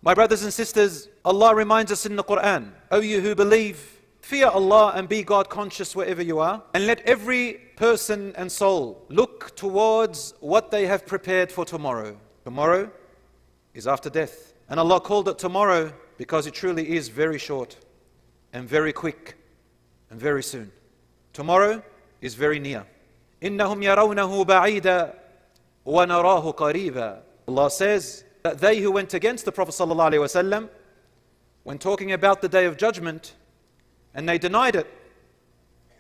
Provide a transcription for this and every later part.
My brothers and sisters, Allah reminds us in the Quran, O you who believe, fear Allah and be God conscious wherever you are, and let every person and soul look towards what they have prepared for tomorrow. Tomorrow is after death. And Allah called it tomorrow because it truly is very short and very quick and very soon. Tomorrow is very near. إِنَّهُمْ يَرَوْنَهُ بَعِيدًا وَنَرَاهُ قَرِيبًا. Allah says that they who went against the Prophet ﷺ when talking about the Day of Judgment, and they denied it,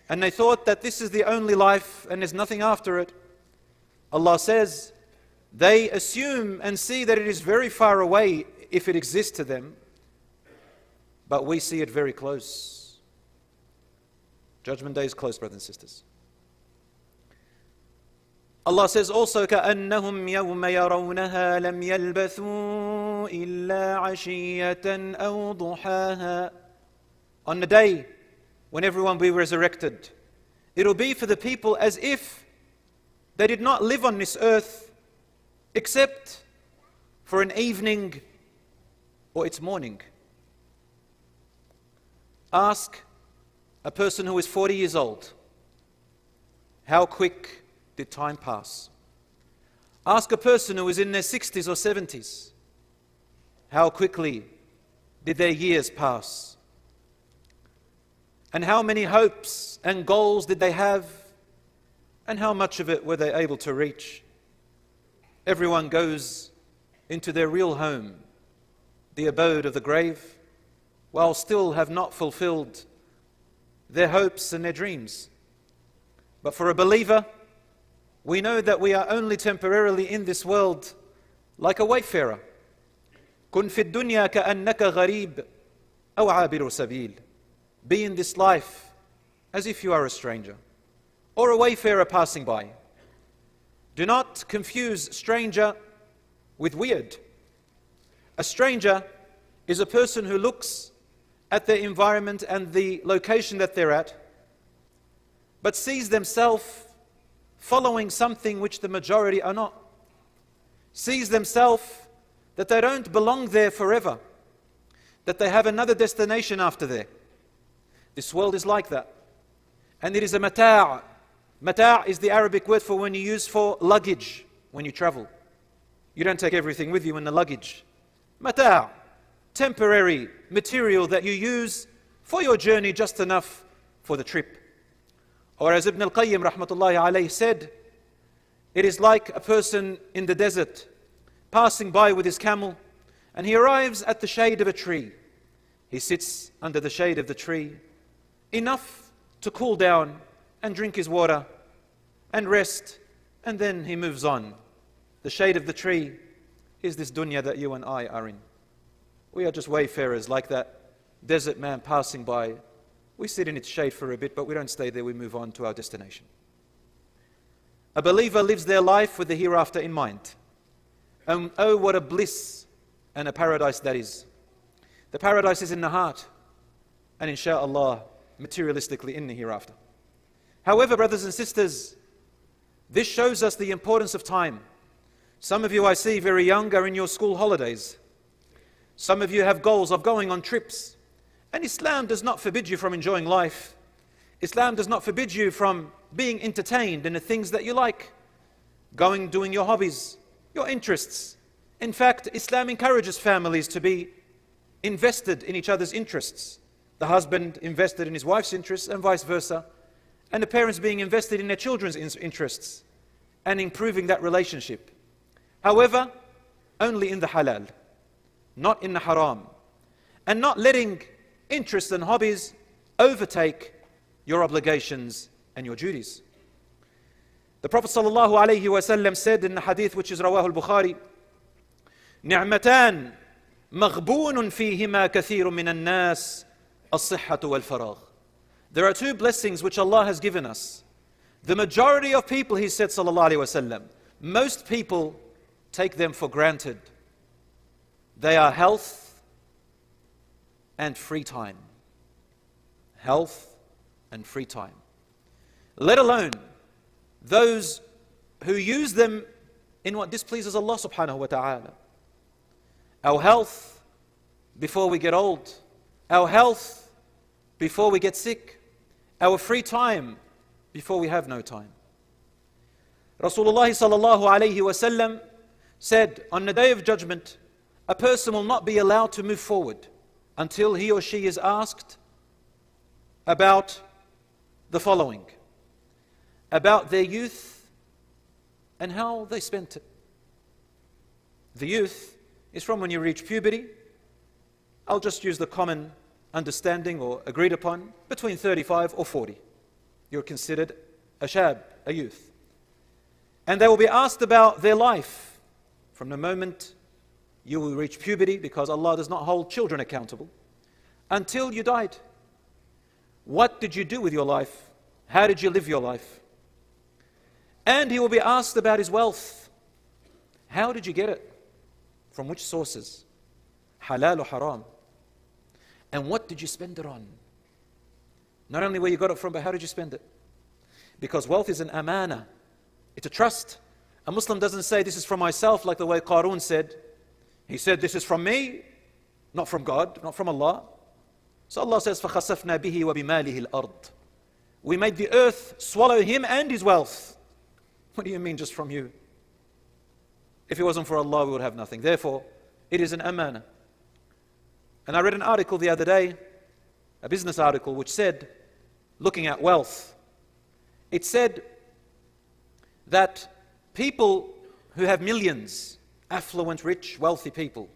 and they thought that this is the only life and there's nothing after it, Allah says they assume and see that it is very far away if it exists to them, but we see it very close. Judgment Day is close, brothers and sisters. Allah says also, كَأَنَّهُمْ يَوْمَ يَرَوْنَهَا لَمْ يَلْبَثُوا إِلَّا عَشِيَّةً أَوْ ضُحَاهَا. On the day when everyone will be resurrected, it'll be for the people as if they did not live on this earth except for an evening or its morning. Ask a person who is 40 years old, how quick did time pass? Ask a person who is in their 60s or 70s, how quickly did their years pass? And how many hopes and goals did they have? And how much of it were they able to reach? Everyone goes into their real home, the abode of the grave, while still have not fulfilled their hopes and their dreams. But for a believer, we know that we are only temporarily in this world like a wayfarer. كن في الدنيا كأنك غريب أو عابر سبيل. Be in this life as if you are a stranger or a wayfarer passing by. Do not confuse stranger with weird. A stranger is a person who looks at their environment and the location that they're at, but sees themselves following something which the majority are not. Sees themselves that they don't belong there forever, that they have another destination after there. This world is like that. And it is a mata'. Mata' is the Arabic word for when you use for luggage, when you travel. You don't take everything with you in the luggage. Mata', temporary material that you use for your journey, just enough for the trip. Or as Ibn al-Qayyim rahmatullahi alayhi said, it is like a person in the desert passing by with his camel, and he arrives at the shade of a tree. He sits under the shade of the tree, enough to cool down and drink his water and rest, and then he moves on. The shade of the tree is this dunya that you and I are in. We are just wayfarers like that desert man passing by. We sit in its shade for a bit, but we don't stay there, we move on to our destination. A believer lives their life with the hereafter in mind. And oh, what a bliss and a paradise that is. The paradise is in the heart, and insha'Allah, materialistically in the hereafter. However, brothers and sisters, this shows us the importance of time. Some of you I see very young are in your school holidays. Some of you have goals of going on trips. And Islam does not forbid you from enjoying life. Islam does not forbid you from being entertained in the things that you like. Going, doing your hobbies, your interests. In fact, Islam encourages families to be invested in each other's interests. The husband invested in his wife's interests and vice versa. And the parents being invested in their children's interests and improving that relationship. However, only in the halal, not in the haram. And not letting interests and hobbies overtake your obligations and your duties. The Prophet ﷺ said in the hadith which is Rawah al-Bukhari, نعمتان مغبون فيهما كثير من الناس الصحة والفراغ. There are two blessings which Allah has given us. The majority of people, he said sallallahu alaihi wasallam, most people take them for granted. They are health and free time. Health and free time. Let alone those who use them in what displeases Allah subhanahu wa ta'ala. Our health before we get old, our health before we get sick, our free time before we have no time. Rasulullah sallallahu alayhi wasallam said, on the day of judgment, a person will not be allowed to move forward until he or she is asked about the following: about their youth and how they spent it. The youth is from when you reach puberty. I'll just use the common understanding or agreed upon, between 35 or 40. You're considered a shab, a youth. And they will be asked about their life from the moment you will reach puberty, because Allah does not hold children accountable, until you died. What did you do with your life? How did you live your life? And he will be asked about his wealth. How did you get it? From which sources? Halal or haram? And what did you spend it on? Not only where you got it from, but how did you spend it? Because wealth is an amana. It's a trust. A Muslim doesn't say, this is from myself, like the way Qarun said. He said, this is from me, not from God, not from Allah. So Allah says, فَخَسَفْنَا بِهِ وَبِمَالِهِ الْأَرْضِ. We made the earth swallow him and his wealth. What do you mean just from you? If it wasn't for Allah, we would have nothing. Therefore, it is an amana. And I read an article the other day, a business article, which said, looking at wealth, it said that people who have millions, affluent, rich, wealthy people,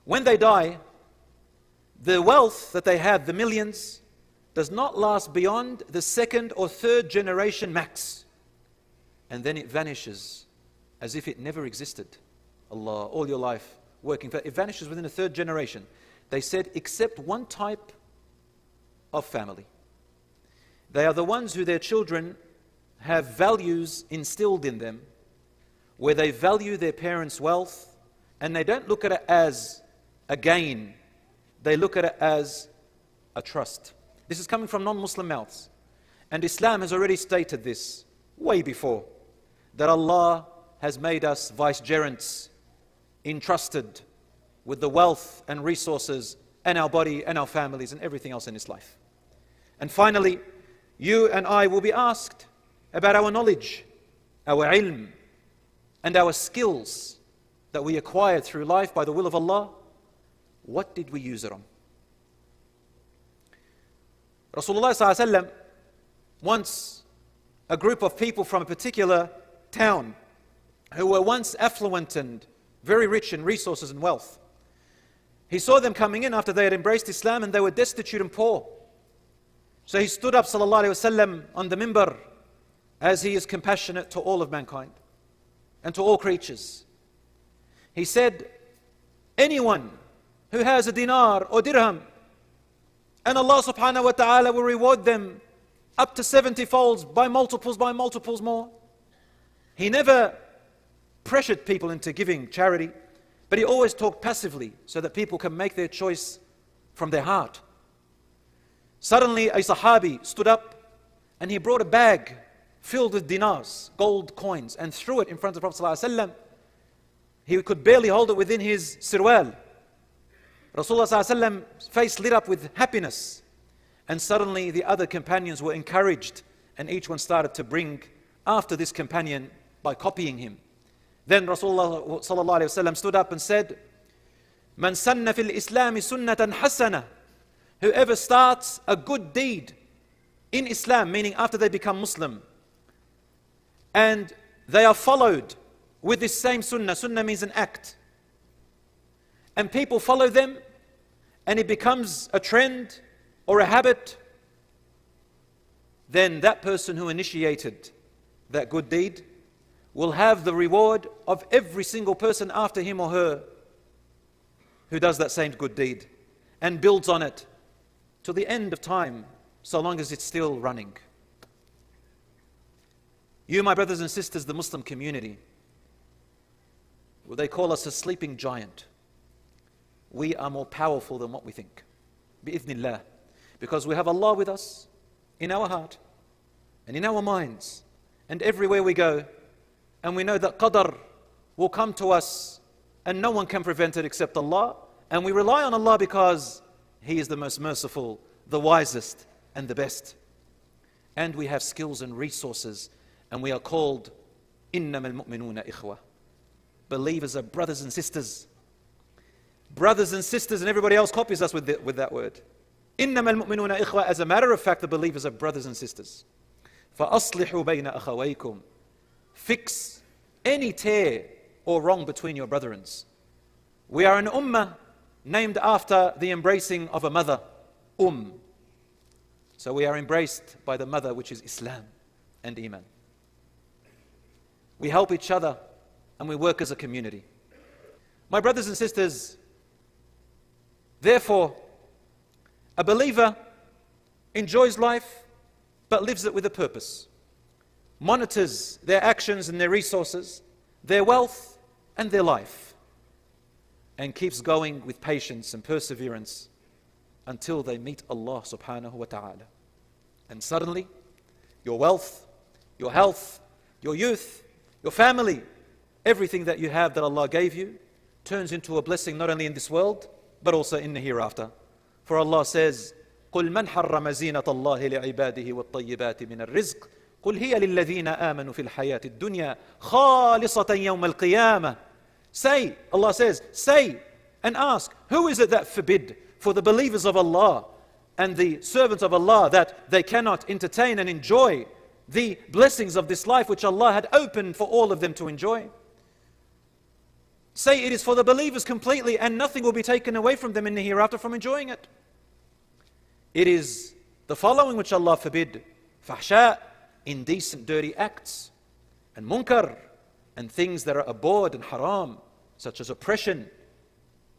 when they die, the wealth that they have, the millions, does not last beyond the second or third generation max. And then it vanishes as if it never existed. Allah, all your life working for it, vanishes within the third generation. They said, except one type of family. They are the ones who their children have values instilled in them, where they value their parents' wealth, and they don't look at it as a gain. They look at it as a trust. This is coming from non-Muslim mouths. And Islam has already stated this way before, that Allah has made us vicegerents, entrusted with the wealth and resources and our body and our families and everything else in this life. And finally, you and I will be asked about our knowledge, our ilm, and our skills that we acquired through life by the will of Allah. What did we use it on? Rasulullah ﷺ, once a group of people from a particular town who were once affluent and very rich in resources and wealth, he saw them coming in after they had embraced Islam, and they were destitute and poor. So he stood up, sallallahu alaihi wasallam, on the minbar, as he is compassionate to all of mankind and to all creatures. He said, anyone who has a dinar or dirham, and Allah subhanahu wa ta'ala will reward them up to 70 folds, by multiples more. He never pressured people into giving charity, but he always talked passively so that people can make their choice from their heart. Suddenly a sahabi stood up and he brought a bag filled with dinars, gold coins, and threw it in front of the Prophet ﷺ. He could barely hold it within his sirwal. Rasulullah ﷺ's face lit up with happiness, and suddenly the other companions were encouraged, and each one started to bring after this companion by copying him. Then Rasulullah ﷺ stood up and said, "Man sanna fil Islami sunnatan hasana." Whoever starts a good deed in Islam, meaning after they become Muslim, and they are followed with this same sunnah. Sunnah means an act. And people follow them, and it becomes a trend or a habit, then that person who initiated that good deed will have the reward of every single person after him or her who does that same good deed and builds on it to the end of time, so long as it's still running. You, my brothers and sisters, the Muslim community, well, they call us a sleeping giant. We are more powerful than what we think, bi'idhnillah, because we have Allah with us in our heart and in our minds and everywhere we go, and we know that qadr will come to us and no one can prevent it except Allah, And we rely on Allah because He is the most merciful, the wisest, and the best. And we have skills and resources, and we are called إِنَّمَا الْمُؤْمِنُونَ إِخْوَةً. Believers are brothers and sisters. Brothers and sisters, and everybody else copies us with that word. إِنَّمَا الْمُؤْمِنُونَ إِخْوَةً. As a matter of fact, the believers are brothers and sisters. فَأَصْلِحُوا بَيْنَ أَخَوَيْكُمْ. Fix any tear or wrong between your brethrens. We are an ummah named after the embracing of a mother, So we are embraced by the mother, which is Islam and Iman. We help each other and we work as a community. My brothers and sisters, therefore, a believer enjoys life but lives it with a purpose, monitors their actions and their resources, their wealth and their life, and keeps going with patience and perseverance until they meet Allah subhanahu wa ta'ala. And suddenly, your wealth, your health, your youth, your family, everything that you have that Allah gave you turns into a blessing not only in this world, but also in the hereafter. For Allah says, قُلْ مَنْ حَرَّمَ زِينَةَ اللَّهِ لِعِبَادِهِ وَالطَّيِّبَاتِ مِنَ الرِّزْقِ قُلْ هِيَ لِلَّذِينَ آمَنُوا فِي الْحَيَاةِ الدُّنْيَا خَالِصَةً يَوْمَ الْقِيَامَةِ. Say, Allah says, say and ask, who is it that forbid for the believers of Allah and the servants of Allah that they cannot entertain and enjoy the blessings of this life which Allah had opened for all of them to enjoy? Say it is for the believers completely, and nothing will be taken away from them in the hereafter from enjoying it. It is the following which Allah forbid: fahsha, indecent, dirty acts, and munkar, and things that are abhorred and haram, such as oppression,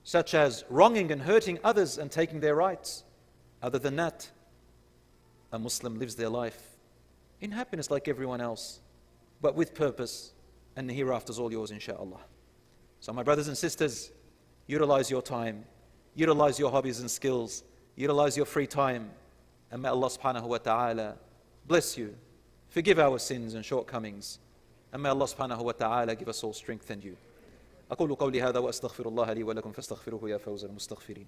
such as wronging and hurting others and taking their rights. Other than that, a Muslim lives their life in happiness like everyone else, but with purpose, and the hereafter is all yours, inshaAllah. So my brothers and sisters, utilize your time, utilize your hobbies and skills, utilize your free time, and may Allah subhanahu wa ta'ala bless you, forgive our sins and shortcomings, and may Allah subhanahu wa ta'ala give us all strength and you. أقول قولي هذا وأستغفر الله لي ولكم فاستغفروه يا فوز المستغفرين.